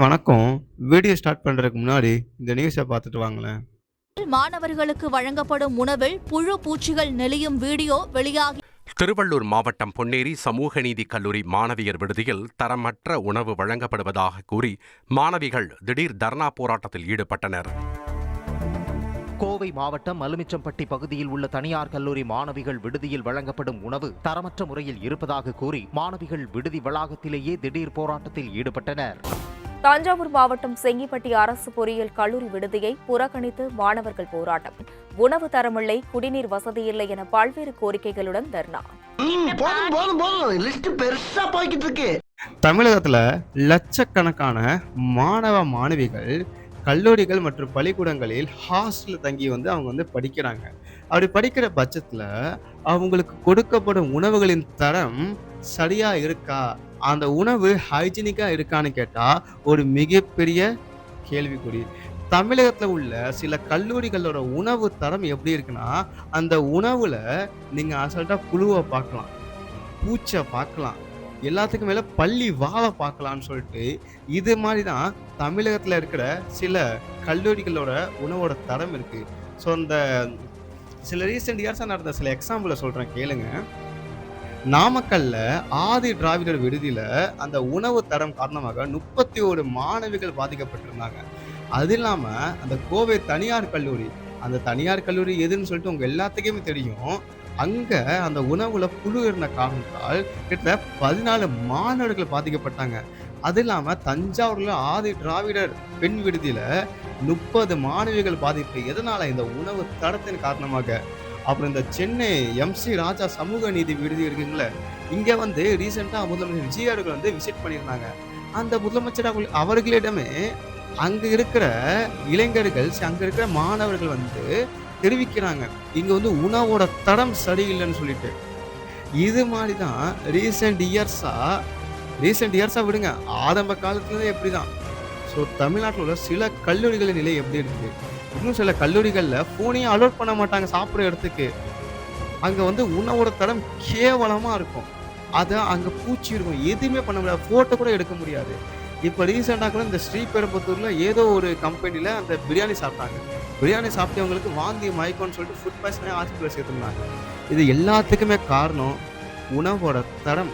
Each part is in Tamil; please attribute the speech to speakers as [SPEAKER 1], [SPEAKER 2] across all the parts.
[SPEAKER 1] வணக்கம். வீடியோ ஸ்டார்ட் பண்றதுக்கு முன்னாடி இந்த நியூஸ பார்த்துட்டு வாங்களேன்.
[SPEAKER 2] மாணவர்களுக்கு வழங்கப்படும் உணவில் புழு பூச்சிகள் நெளியும் வீடியோ வெளியாகி
[SPEAKER 3] திருவள்ளூர் மாவட்டம் பொன்னேரி சமூக நீதி கல்லூரி மாணவியர் விடுதியில் தரமற்ற உணவு வழங்கப்படுவதாக கூறி மாணவிகள் திடீர் தர்ணா போராட்டத்தில் ஈடுபட்டனர்.
[SPEAKER 4] கோவை மாவட்டம் மலுமிச்சம்பட்டி பகுதியில் உள்ள தனியார் கல்லூரி மாணவிகள் விடுதியில் வழங்கப்படும் உணவு தரமற்ற முறையில் இருப்பதாக கூறி மாணவிகள் விடுதி வளாகத்திலேயே திடீர் போராட்டத்தில் ஈடுபட்டனர்.
[SPEAKER 5] தஞ்சாவூர் மாவட்டம் செங்கிப்பட்டி அரசு பொறியியல் கல்லூரி விடுதியை புறக்கணித்து மாணவர்கள் போராட்டம். உணவு தரமில்லை, குடிநீர் வசதியில்லை என பல்வேறு கோரிக்கைகளுடன் தர்ணா.
[SPEAKER 1] தமிழகத்துல லட்சக்கணக்கான மாணவ மாணவிகள் கல்லூரிகள் மற்றும் பள்ளிக்கூடங்களில் ஹாஸ்டல் தங்கி அவங்க படிக்கிறாங்க. அப்படி படிக்கிற பட்சத்துல அவங்களுக்கு கொடுக்கப்படும் உணவுகளின் தரம் சரியா இருக்கா, அந்த உணவு ஹைஜீனிக்கா இருக்கான்னு கேட்டா ஒரு மிகப்பெரிய கேள்விக்குறி. தமிழகத்துல உள்ள சில கல்லூரிகளோட உணவு தரம் எப்படி இருக்குன்னா, அந்த உணவுல நீங்க அசால்ட்டா புழுவை பார்க்கலாம், பூச்சை பார்க்கலாம், எல்லாத்துக்கும் மேல பள்ளி வாழை பார்க்கலான்னு சொல்லிட்டு இது மாதிரி தான் தமிழகத்துல இருக்கிற சில கல்லூரிகளோட உணவோட தரம் இருக்கு. ஸோ அந்த சில ரீசெண்ட் இயர்ஸா நடந்த சில எக்ஸாம்பிள சொல்றேன் கேளுங்க. நாமக்கல்ல ஆதி திராவிடர் விடுதியில அந்த உணவு தரம் காரணமாக 31 மாணவிகள் பாதிக்கப்பட்டிருந்தாங்க. அது இல்லாம அந்த கோவை தனியார் கல்லூரி, அந்த தனியார் கல்லூரி எதுன்னு சொல்லிட்டு உங்க எல்லாத்துக்குமே தெரியும். அங்க அந்த உணவுல புழு இருந்த காரணத்தால் கிட்டத்தட்ட 14 மாணவர்கள் பாதிக்கப்பட்டாங்க. அது இல்லாம தஞ்சாவூர்ல ஆதி திராவிடர் பெண் விடுதியில 30 மாணவிகள் பாதிப்பு. எதனால? இந்த உணவு தரத்தின் காரணமாக. அப்புறம் இந்த சென்னை எம்.சி. ராஜா சமூக நீதி விடுதி இருக்குங்கள, இங்க ரீசெண்டா முதலமைச்சர் விஜய் அவர்கள் விசிட் பண்ணியிருந்தாங்க. அந்த முதலமைச்சர் அவர்களிடமே அங்க இருக்கிற இளைஞர்கள், அங்க இருக்கிற மாணவர்கள் தெரிவிக்கிறாங்க, இங்க உணவோட தரம் சரியில்லைன்னு சொல்லிட்டு. இது மாதிரி தான் ரீசெண்ட் இயர்ஸா விடுங்க, ஆரம்ப காலத்துல எப்படிதான். ஸோ தமிழ்நாட்டில் உள்ள சில கல்லூரிகளின் நிலை எப்படி இருக்கு? இன்னும் சில கல்லூரிகள்ல போனையும் அலோட் பண்ண மாட்டாங்க சாப்பிட்ற இடத்துக்கு. அங்க உணவோட தரம் கேவலமா இருக்கும். அங்க பூச்சி இருக்கும், எதுவுமே பண்ண முடியாது, போட்டோ கூட எடுக்க முடியாது. இப்போ ரீசெண்டாக கூட இந்த ஸ்ரீபெரும்புத்தூர்ல ஏதோ ஒரு கம்பெனில அந்த பிரியாணி சாப்பிட்டாங்க. பிரியாணி சாப்பிட்டவங்களுக்கு வாந்தி மயக்கம்னு சொல்லிட்டு ஃபுட் பாய்சனே ஹாஸ்பிட்டல் சேர்த்துருந்தாங்க. இது எல்லாத்துக்குமே காரணம் உணவோட தரம்.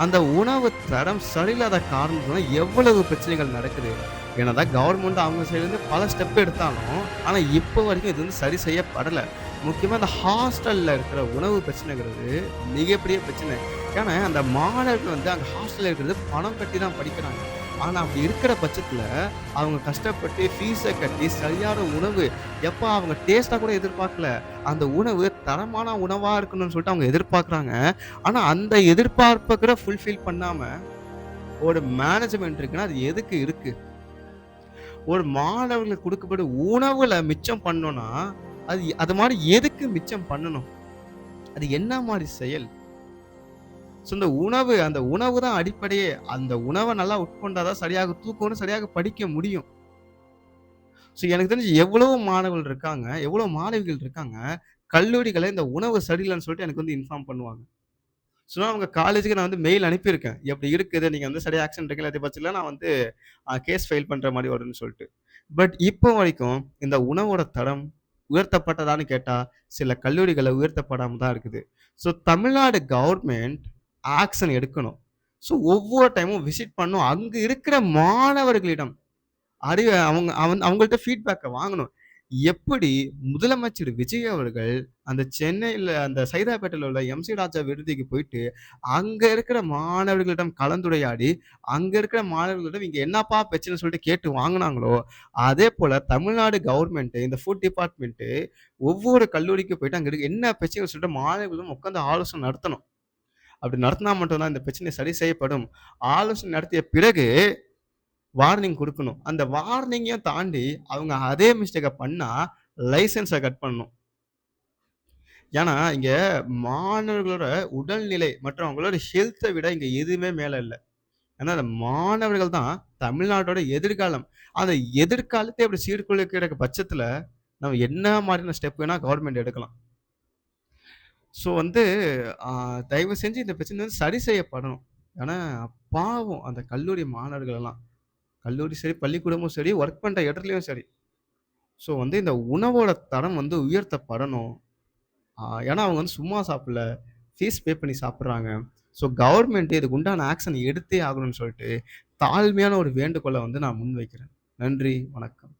[SPEAKER 1] அந்த உணவு தரம் சரியில்லாத காரணத்துல எவ்வளவு பிரச்சனைகள் நடக்குது. ஏன்னாதான் கவர்மெண்ட் அவங்க சைடுலேருந்து பல ஸ்டெப் எடுத்தாலும் ஆனால் இப்போ வரைக்கும் இது சரி செய்யப்படலை. முக்கியமாக இந்த ஹாஸ்டலில் இருக்கிற உணவு பிரச்சனைங்கிறது மிகப்பெரிய பிரச்சனை. ஏன்னா அந்த மாணவர்கள் அங்கே ஹாஸ்டலில் இருக்கிறது பணம் கட்டி தான் படிக்கிறாங்க. ஆனால் அப்படி இருக்கிற பட்சத்தில் அவங்க கஷ்டப்பட்டு ஃபீஸை கட்டி சரியான உணவு எப்போ அவங்க டேஸ்ட்டாக கூட எதிர்பார்க்கல, அந்த உணவு தரமான உணவாக இருக்கணும்னு சொல்லிட்டு அவங்க எதிர்பார்க்குறாங்க. ஆனால் அந்த எதிர்பார்ப்பை கூட ஃபுல்ஃபில் பண்ணாமல் ஒரு மேனேஜ்மெண்ட் இருக்குன்னா அது எதுக்கு இருக்கு? ஒரு மாணவர்களுக்கு கொடுக்கப்படும் உணவுல மிச்சம் பண்ணோம்னா அது மாதிரி எதுக்கு மிச்சம் பண்ணணும்? அது என்ன மாதிரி செயல்? அந்த உணவு தான் அடிப்படையே. அந்த உணவை நல்லா உட்கொண்டாதான் சரியாக தூக்கணும், சரியாக படிக்க முடியும். ஸோ எனக்கு தெரிஞ்சு எவ்வளவு மாணவர்கள் இருக்காங்க, எவ்வளவு மாணவிகள் இருக்காங்க, கல்லூரிகளை இந்த உணவு சரியில்லைன்னு சொல்லிட்டு எனக்கு இன்ஃபார்ம் பண்ணுவாங்க. ஸோ அவங்க காலேஜுக்கு நான் மெயில் அனுப்பியிருக்கேன், எப்படி இருக்குது, நீங்கள் சரியாக ஆக்ஷன் எடுக்கல, அதை பட்சத்தில் நான் கேஸ் ஃபைல் பண்ணுற மாதிரி வரும்னு சொல்லிட்டு. பட் இப்போ வரைக்கும் இந்த உணவோட தரம் உயர்த்தப்பட்டதான்னு கேட்டால் சில கல்லூரிகளை உயர்த்தப்படாமல் தான் இருக்குது. ஸோ தமிழ்நாடு கவர்மெண்ட் ஆக்ஷன் எடுக்கணும். ஸோ ஒவ்வொரு டைமும் விசிட் பண்ணும், அங்கே இருக்கிற மாணவர்களிடம் அவங்கள்ட்ட ஃபீட்பேக்கை வாங்கணும். எப்படி முதலமைச்சர் விஜய் அவர்கள் அந்த சென்னையில் அந்த சைதாப்பேட்டையில் உள்ள எம்.சி. ராஜா விடுதிக்கு போயிட்டு அங்க இருக்கிற மாணவர்களிடம் கலந்துரையாடி அங்க இருக்கிற மாணவர்களிடம் இங்க என்னப்பா பிரச்சனை சொல்லிட்டு கேட்டு வாங்கினாங்களோ, அதே போல தமிழ்நாடு கவர்மெண்ட் இந்த ஃபுட் டிபார்ட்மெண்ட் ஒவ்வொரு கல்லூரிக்கு போயிட்டு அங்க இருக்க என்ன பிரச்சனை சொல்லிட்டு மாணவர்களும் உட்காந்து ஆலோசனை நடத்தணும். அப்படி நடத்தினா மட்டும்தான் இந்த பிரச்சனை சரி செய்யப்படும். ஆலோசனை நடத்திய பிறகு வார்னிங் கொடுக்கணும். அந்த வார்னிங்கையும் தாண்டி அவங்க அதே மிஸ்டேக்கை பண்ணா லைசன்ஸை கட் பண்ணணும். ஏன்னா இங்க மாணவர்களோட உடல்நிலை மற்றும் அவங்களோட ஹெல்த்தை விட இங்க எதுவுமே மேல இல்லை. ஏன்னா அந்த மாணவர்கள் தான் தமிழ்நாட்டோட எதிர்காலம். அந்த எதிர்காலத்தை அப்படி சீர்குலைக்கிற பட்சத்துல நம்ம என்ன மாதிரியான ஸ்டெப் வேணா கவர்மெண்ட் எடுக்கலாம். ஸோ தயவு செஞ்சு இந்த பிரச்சனை சரி செய்யப்படணும். ஏன்னா பாவம் அந்த கல்லூரி மாணவர்கள் எல்லாம். கல்லூரி சரி, பள்ளிக்கூடமும் சரி, ஒர்க் பண்ற இடத்துலயும் சரி. ஸோ வந்து இந்த உணவோட தரம் வந்து உயர்த்தப்படணும். ஏன்னா அவங்க வந்து சும்மா சாப்பிடல. ஃபீஸ் பே பண்ணி சாப்பிடுறாங்க. ஸோ கவர்மெண்ட் இதுக்கு உண்டான ஆக்ஷன் எடுத்தே ஆகணும்னு சொல்லிட்டு, தாழ்மையான ஒரு வேண்டுகோள வந்து நான் முன்வைக்கிறேன். நன்றி, வணக்கம்.